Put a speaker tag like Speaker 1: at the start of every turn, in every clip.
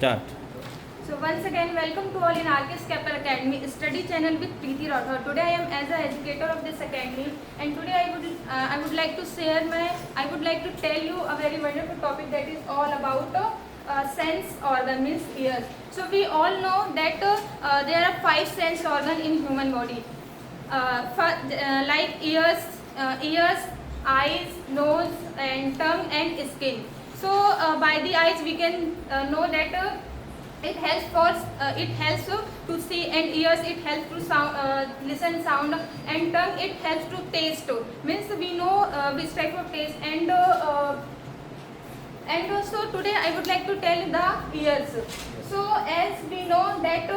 Speaker 1: start.
Speaker 2: So once again, welcome to all in RKS Keppel Academy study channel with Preeti Rathod. Today I am as an educator of this academy, and today I would like to tell you a very wonderful topic that is all about sense organ, means ears. So we all know that there are 5 sense organ in human body, like ears, eyes, nose, and tongue and skin. So by the eyes we can know that. It helps to see, and ears it helps to listen sound, and tongue it helps to taste. Means we know which type of taste, and also today I would like to tell the ears. So as we know that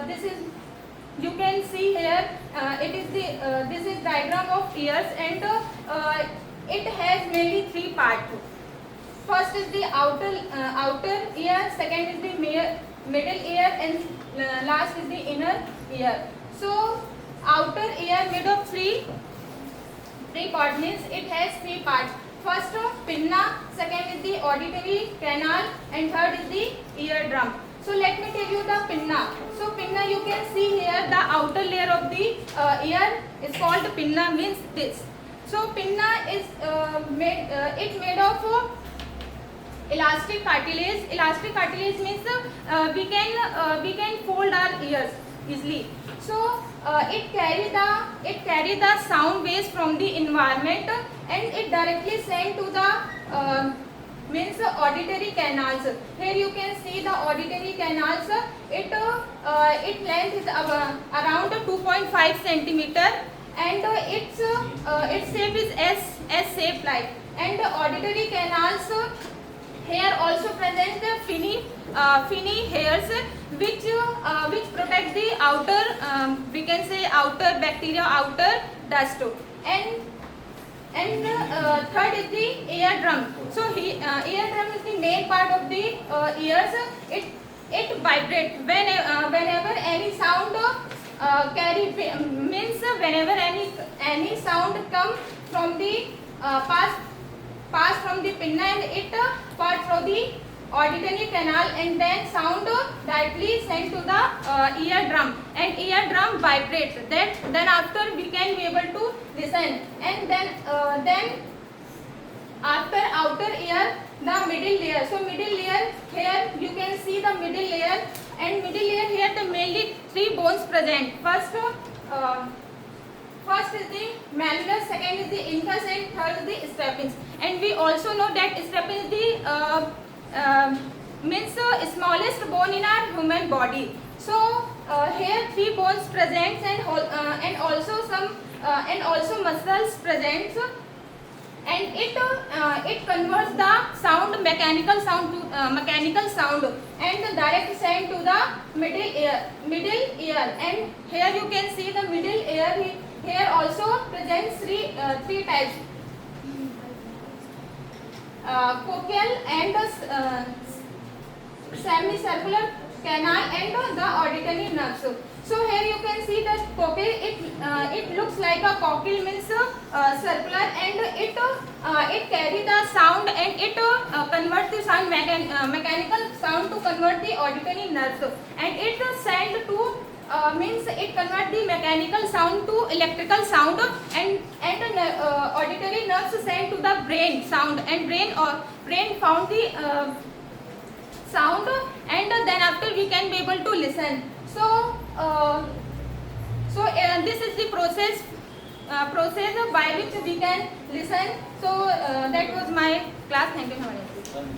Speaker 2: this is, you can see here, this is diagram of ears, and it has mainly 3 parts. First is the outer ear, second is the middle ear, and last is the inner ear. So outer ear made of three parts, means it has 3 parts. First pinna, second is the auditory canal, and third is the eardrum. So let me tell you the pinna. So pinna, you can see here the outer layer of the ear is called pinna, means this. So pinna is made of elastic cartilage. Elastic cartilage means we can fold our ears easily. So it carry the sound waves from the environment, and it directly send to the means auditory canals. Here you can see the auditory canals. It length is around 2.5 centimeter, and its shape is S shape like. And the auditory canals here also present finny hairs, which protect the outer, we can say outer bacteria, outer dust. And third is the eardrum. So eardrum is the main part of the ears. It vibrates whenever any sound means whenever any sound come from the pass from the pinna, and it pass through the auditory canal, and then sound directly sent to the eardrum, and eardrum vibrates. Then after we can be able to listen, and then after outer ear, the middle layer. So middle layer, here you can see the middle layer, and middle layer here the mainly 3 bones present. First is the malleolus, second is the incus, and third is the stapes. And we also know that stapes is the means smallest bone in our human body. So here 3 bones present, and also muscles present, and it converts the sound, mechanical sound to mechanical sound, and direct send to the middle ear. And here you can see the middle ear. Here also presents 3 types: cochlear and semicircular canal, and the auditory nerves. So here you can see that cochlear, it looks like a cochlear, means circular, and it carry the sound, and it convert the sound, mechanical sound to convert the auditory nerves, and it send to means it convert the mechanical sound to electrical sound, and auditory nerves send to the brain sound, and brain found the sound, and then after we can be able to listen. So this is the process by which we can listen. So that was my class. Thank you so much.